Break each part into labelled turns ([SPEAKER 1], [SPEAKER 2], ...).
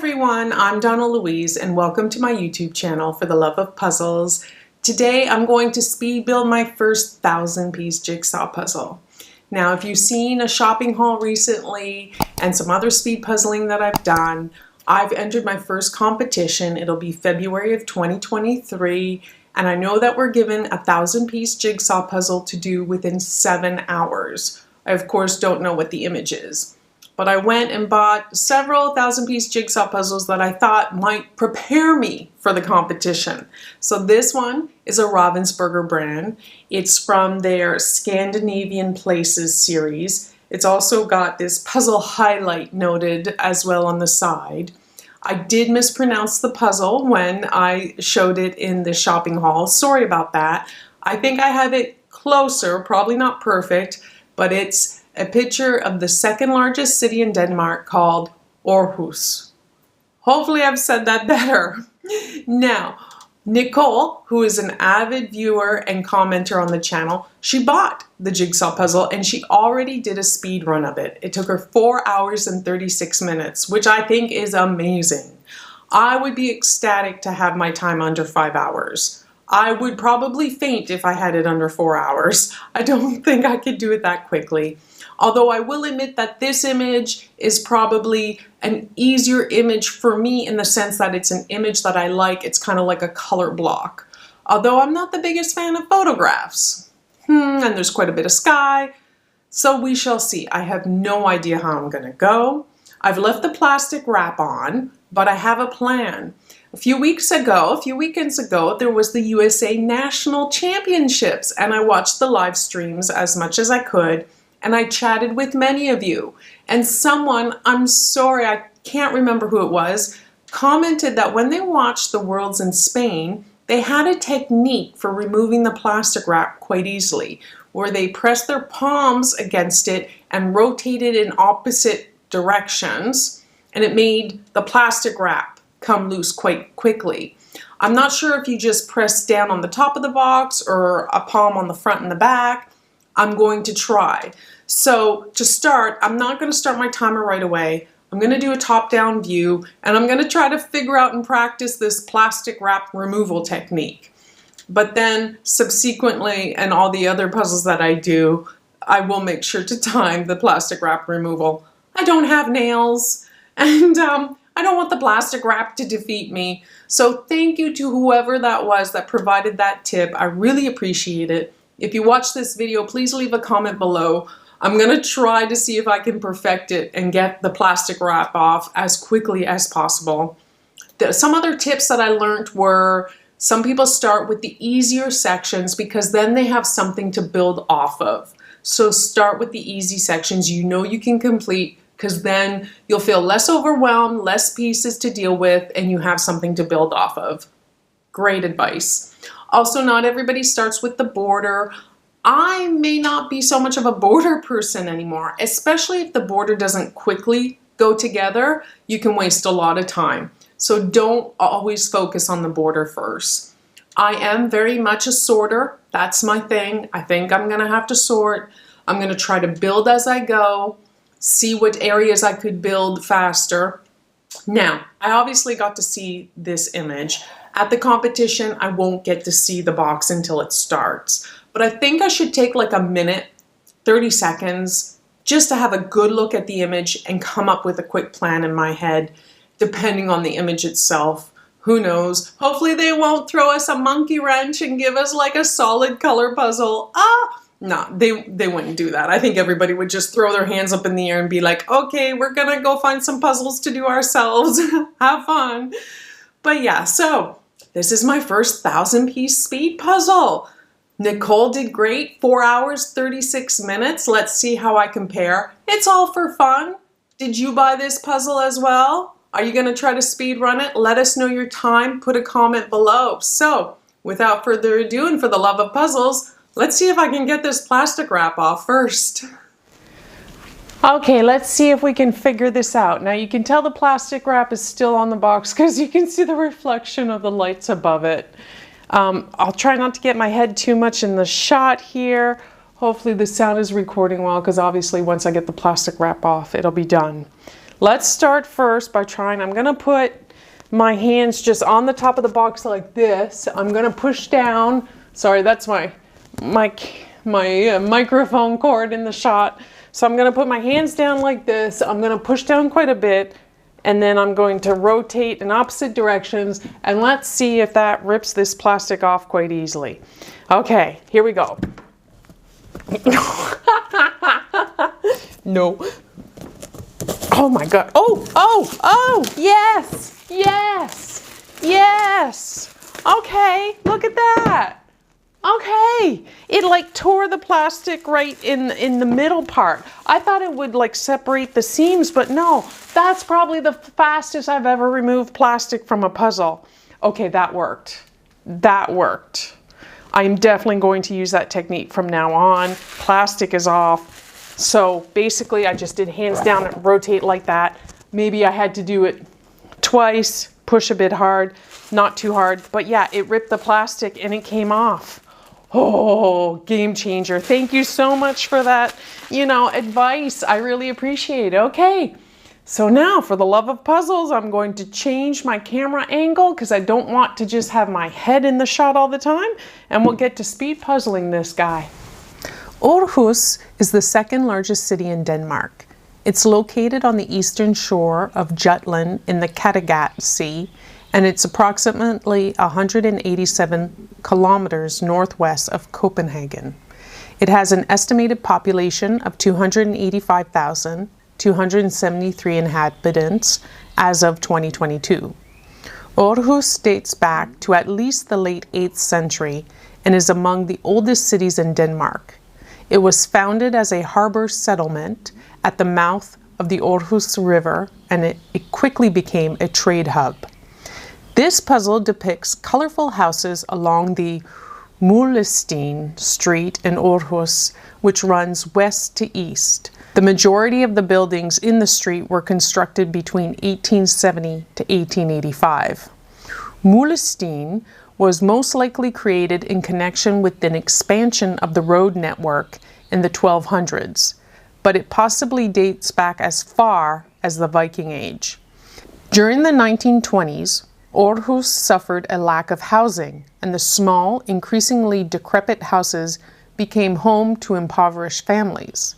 [SPEAKER 1] everyone, I'm Donna Louise and welcome to my YouTube channel for the love of puzzles. Today I'm going to speed build my first 1,000-piece jigsaw puzzle. Now if you've seen a shopping haul recently and some other speed puzzling that I've done, I've entered my first competition. It'll be February of 2023 and I know that we're given a 1,000-piece jigsaw puzzle to do within 7 hours. I of course don't know what the image is. But I went and bought several 1,000-piece jigsaw puzzles that I thought might prepare me for the competition. So this one is a Ravensburger brand. It's from their Scandinavian Places series. It's also got this puzzle highlight noted as well on the side. I did mispronounce the puzzle when I showed it in the shopping haul. Sorry about that. I think I have it closer, probably not perfect, but it's a picture of the second largest city in Denmark called Aarhus. Hopefully I've said that better. Now, Nicole, who is an avid viewer and commenter on the channel, she bought the jigsaw puzzle and she already did a speed run of it. It took her 4 hours and 36 minutes, which I think is amazing. I would be ecstatic to have my time under 5 hours. I would probably faint if I had it under 4 hours. I don't think I could do it that quickly. Although I will admit that this image is probably an easier image for me in the sense that it's an image that I like. It's kind of like a color block. Although I'm not the biggest fan of photographs. And there's quite a bit of sky. So we shall see. I have no idea how I'm going to go. I've left the plastic wrap on, but I have a plan. A few weekends ago, there was the USA National Championships and I watched the live streams as much as I could. And I chatted with many of you. And someone, I'm sorry, I can't remember who it was, commented that when they watched the Worlds in Spain, they had a technique for removing the plastic wrap quite easily, where they pressed their palms against it and rotated in opposite directions, and it made the plastic wrap come loose quite quickly. I'm not sure if you just press down on the top of the box or a palm on the front and the back. I'm going to try. So to start, I'm not going to start my timer right away. I'm going to do a top-down view and I'm going to try to figure out and practice this plastic wrap removal technique. But then subsequently, and all the other puzzles that I do, I will make sure to time the plastic wrap removal. I don't have nails and I don't want the plastic wrap to defeat me. So thank you to whoever that was that provided that tip. I really appreciate it. If you watch this video, please leave a comment below. I'm going to try to see if I can perfect it and get the plastic wrap off as quickly as possible. Some other tips that I learned were some people start with the easier sections because then they have something to build off of. So start with the easy sections you know you can complete because then you'll feel less overwhelmed, less pieces to deal with, and you have something to build off of. Great advice. Also, not everybody starts with the border. I may not be so much of a border person anymore, especially if the border doesn't quickly go together. You can waste a lot of time. So don't always focus on the border first. I am very much a sorter. That's my thing. I think I'm going to have to sort. I'm going to try to build as I go, see what areas I could build faster. Now, I obviously got to see this image. At the competition, I won't get to see the box until it starts. But I think I should take like a minute, 30 seconds, just to have a good look at the image and come up with a quick plan in my head, depending on the image itself. Who knows? Hopefully they won't throw us a monkey wrench and give us like a solid color puzzle. No, they wouldn't do that. I think everybody would just throw their hands up in the air and be like, okay, we're gonna go find some puzzles to do ourselves. Have fun. But yeah, so this is my first 1,000-piece speed puzzle. Nicole did great, 4 hours, 36 minutes. Let's see how I compare. It's all for fun. Did you buy this puzzle as well? Are you going to try to speed run it? Let us know your time. Put a comment below. So, without further ado, and for the love of puzzles, let's see if I can get this plastic wrap off first. Okay, let's see if we can figure this out. Now you can tell the plastic wrap is still on the box because you can see the reflection of the lights above it. I'll try not to get my head too much in the shot here. Hopefully the sound is recording well because obviously once I get the plastic wrap off, it'll be done. Let's start first by trying, I'm gonna put my hands just on the top of the box like this. I'm gonna push down. Sorry, that's my microphone cord in the shot. So I'm gonna put my hands down like this. I'm gonna push down quite a bit, and then I'm going to rotate in opposite directions, and let's see if that rips this plastic off quite easily. Okay, here we go. No. Oh my God. Oh, yes, yes, yes. Okay, look at that. Okay, it like tore the plastic right in the middle part. I thought it would like separate the seams, but no, that's probably the fastest I've ever removed plastic from a puzzle. Okay, that worked. That worked. I'm definitely going to use that technique from now on. Plastic is off. So basically I just did hands down and rotate like that. Maybe I had to do it twice, push a bit hard, not too hard, but yeah, it ripped the plastic and it came off. Oh, game changer. Thank you so much for that, advice. I really appreciate it. Okay, so now for the love of puzzles, I'm going to change my camera angle because I don't want to just have my head in the shot all the time, and we'll get to speed puzzling this guy. Aarhus is the second largest city in Denmark. It's located on the eastern shore of Jutland in the Kattegat Sea, and it's approximately 187 kilometers northwest of Copenhagen. It has an estimated population of 285,273 inhabitants as of 2022. Aarhus dates back to at least the late 8th century and is among the oldest cities in Denmark. It was founded as a harbor settlement at the mouth of the Aarhus River, and it quickly became a trade hub. This puzzle depicts colorful houses along the Møllesten Street in Aarhus, which runs west to east. The majority of the buildings in the street were constructed between 1870 to 1885. Møllesten was most likely created in connection with an expansion of the road network in the 1200s, but it possibly dates back as far as the Viking Age. During the 1920s, Aarhus suffered a lack of housing, and the small, increasingly decrepit houses became home to impoverished families.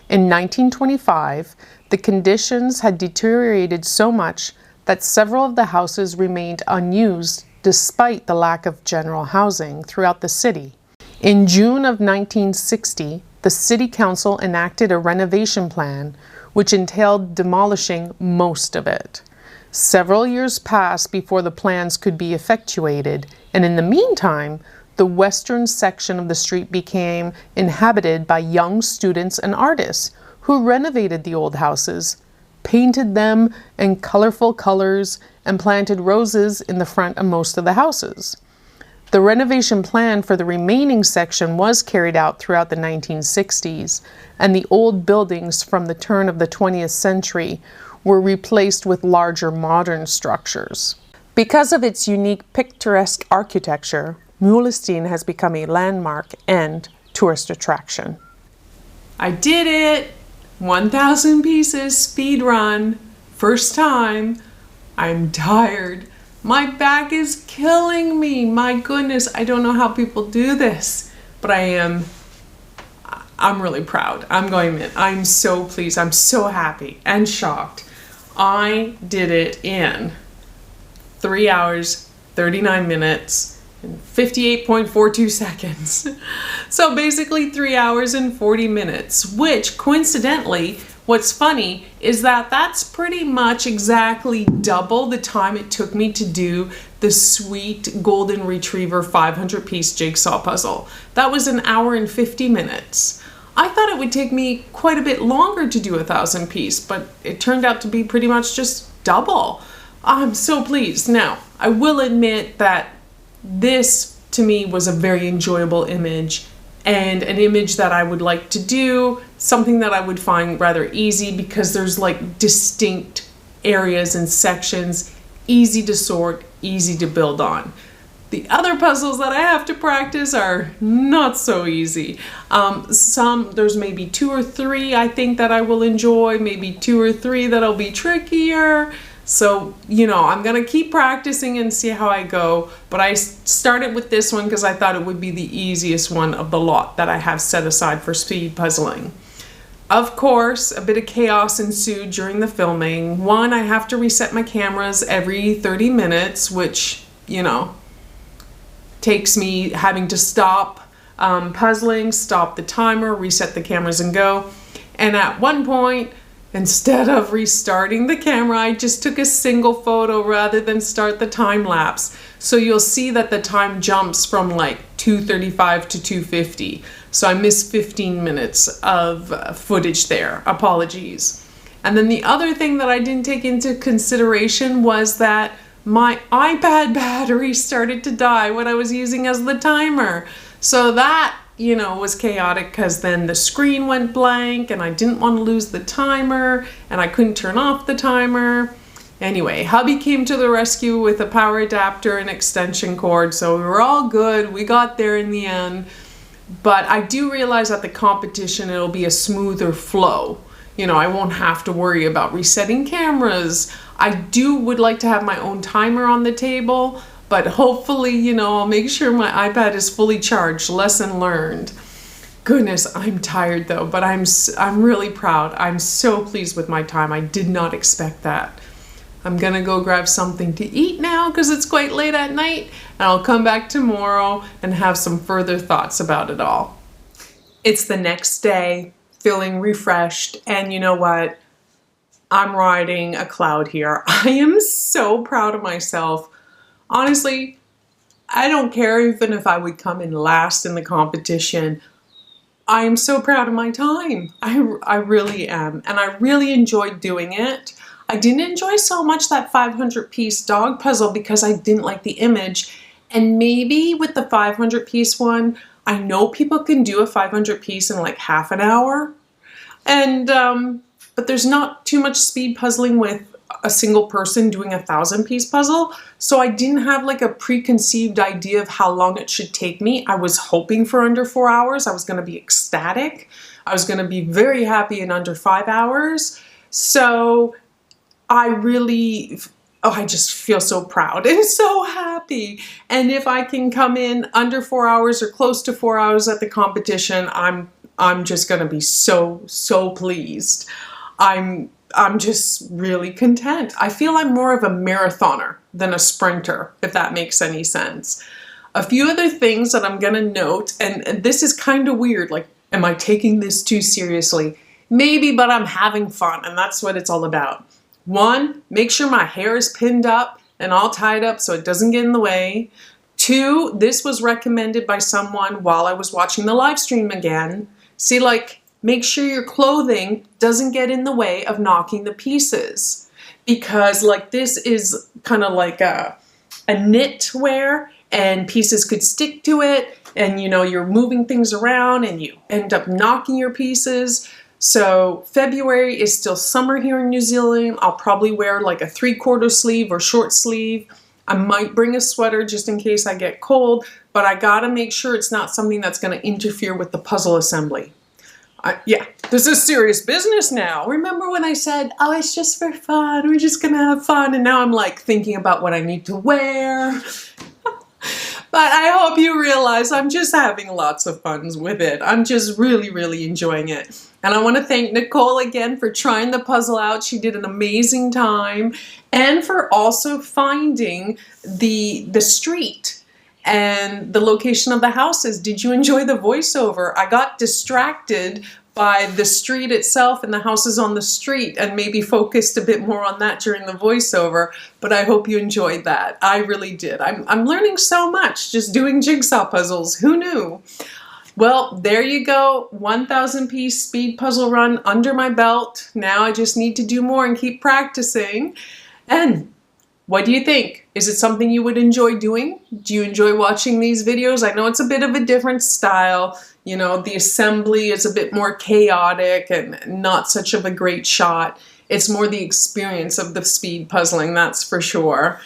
[SPEAKER 1] In 1925, the conditions had deteriorated so much that several of the houses remained unused despite the lack of general housing throughout the city. In June of 1960, the City Council enacted a renovation plan which entailed demolishing most of it. Several years passed before the plans could be effectuated, and in the meantime, the western section of the street became inhabited by young students and artists who renovated the old houses, painted them in colorful colors, and planted roses in the front of most of the houses. The renovation plan for the remaining section was carried out throughout the 1960s, and the old buildings from the turn of the 20th century were replaced with larger modern structures. Because of its unique picturesque architecture, Møllesten has become a landmark and tourist attraction. I did it! 1,000 pieces speed run. First time. I'm tired. My back is killing me. My goodness, I don't know how people do this, but I'm really proud. I'm so pleased. I'm so happy and shocked. I did it in 3 hours, 39 minutes, and 58.42 seconds. So basically 3 hours and 40 minutes, which coincidentally, what's funny is that that's pretty much exactly double the time it took me to do the sweet golden retriever 500-piece jigsaw puzzle. That was 1 hour and 50 minutes. I thought it would take me quite a bit longer to do 1,000 piece, but it turned out to be pretty much just double. I'm so pleased. Now, I will admit that this to me was a very enjoyable image, and an image that I would like to do, something that I would find rather easy because there's like distinct areas and sections, easy to sort, easy to build on. The other puzzles that I have to practice are not so easy. There's maybe 2 or 3 I think that I will enjoy, maybe 2 or 3 that'll be trickier. So, you know, I'm gonna keep practicing and see how I go, but I started with this one because I thought it would be the easiest one of the lot that I have set aside for speed puzzling. Of course, a bit of chaos ensued during the filming. One, I have to reset my cameras every 30 minutes, which, you know, takes me having to stop puzzling, stop the timer, reset the cameras and go. And at one point, instead of restarting the camera, I just took a single photo rather than start the time lapse. So you'll see that the time jumps from like 2:35 to 2:50. So I missed 15 minutes of footage there. Apologies. And then the other thing that I didn't take into consideration was that my iPad battery started to die when I was using as the timer. So that, you know, was chaotic because then the screen went blank and I didn't want to lose the timer and I couldn't turn off the timer. Anyway, hubby came to the rescue with a power adapter and extension cord, so we were all good. We got there in the end. But I do realize at the competition it'll be a smoother flow. You know, I won't have to worry about resetting cameras. I would like to have my own timer on the table, but hopefully, you know, I'll make sure my iPad is fully charged. Lesson learned. Goodness, I'm tired though, but I'm really proud. I'm so pleased with my time. I did not expect that. I'm gonna go grab something to eat now because it's quite late at night, and I'll come back tomorrow and have some further thoughts about it all. It's the next day, feeling refreshed, and you know what? I'm riding a cloud here. I am so proud of myself. Honestly, I don't care even if I would come in last in the competition. I am so proud of my time. I really am, and I really enjoyed doing it. I didn't enjoy so much that 500-piece dog puzzle because I didn't like the image. And maybe with the 500-piece one, I know people can do a 500-piece in like half an hour. And, but there's not too much speed puzzling with a single person doing a 1,000-piece puzzle. So I didn't have like a preconceived idea of how long it should take me. I was hoping for under 4 hours. I was going to be ecstatic. I was going to be very happy in under 5 hours. So I just feel so proud and so happy. And if I can come in under 4 hours or close to 4 hours at the competition, I'm just gonna be so pleased. I'm just really content. I feel I'm more of a marathoner than a sprinter, if that makes any sense. A few other things that I'm gonna note, and this is kind of weird, like, am I taking this too seriously? Maybe, but I'm having fun, and that's what it's all about. 1, make sure my hair is pinned up and all tied up so it doesn't get in the way. 2, this was recommended by someone while I was watching the live stream again. See, like, make sure your clothing doesn't get in the way of knocking the pieces. Because, like, this is kind of like a knit wear and pieces could stick to it and, you know, you're moving things around and you end up knocking your pieces. So February is still summer here in New Zealand. I'll probably wear like a 3/4 sleeve or short sleeve. I might bring a sweater just in case I get cold, but I gotta make sure it's not something that's gonna interfere with the puzzle assembly. Yeah, this is serious business now. Remember when I said, oh, it's just for fun, we're just gonna have fun, and now I'm like thinking about what I need to wear. But I hope you realize I'm just having lots of fun with it. I'm just really enjoying it. And I want to thank Nicole again for trying the puzzle out. She did an amazing time. And for also finding the street and the location of the houses. Did you enjoy the voiceover? I got distracted by the street itself and the houses on the street and maybe focused a bit more on that during the voiceover, but I hope you enjoyed that. I really did. I'm learning so much just doing jigsaw puzzles. Who knew? Well, there you go. 1,000-piece speed puzzle run under my belt. Now I just need to do more and keep practicing. And what do you think? Is it something you would enjoy doing? Do you enjoy watching these videos? I know it's a bit of a different style. You know, the assembly is a bit more chaotic and not such of a great shot. It's more the experience of the speed puzzling, that's for sure.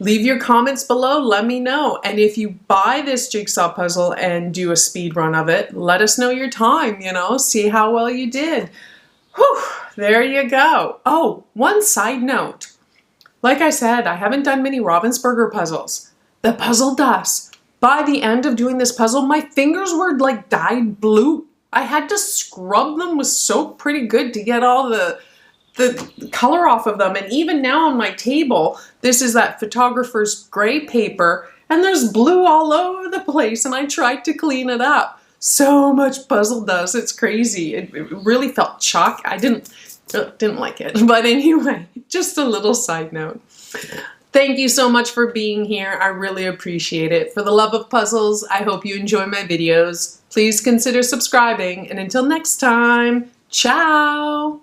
[SPEAKER 1] Leave your comments below, let me know. And if you buy this jigsaw puzzle and do a speed run of it, let us know your time, you know, see how well you did. Whew, there you go. Oh, one side note. Like I said, I haven't done many Ravensburger puzzles. The puzzle dust. By the end of doing this puzzle, my fingers were like dyed blue. I had to scrub them with soap pretty good to get all the color off of them. And even now on my table, this is that photographer's gray paper, and there's blue all over the place, and I tried to clean it up. So much puzzle dust, it's crazy. It really felt chalk. I didn't like it. But anyway, just a little side note. Thank you so much for being here. I really appreciate it. For the love of puzzles, I hope you enjoy my videos. Please consider subscribing, and until next time, ciao!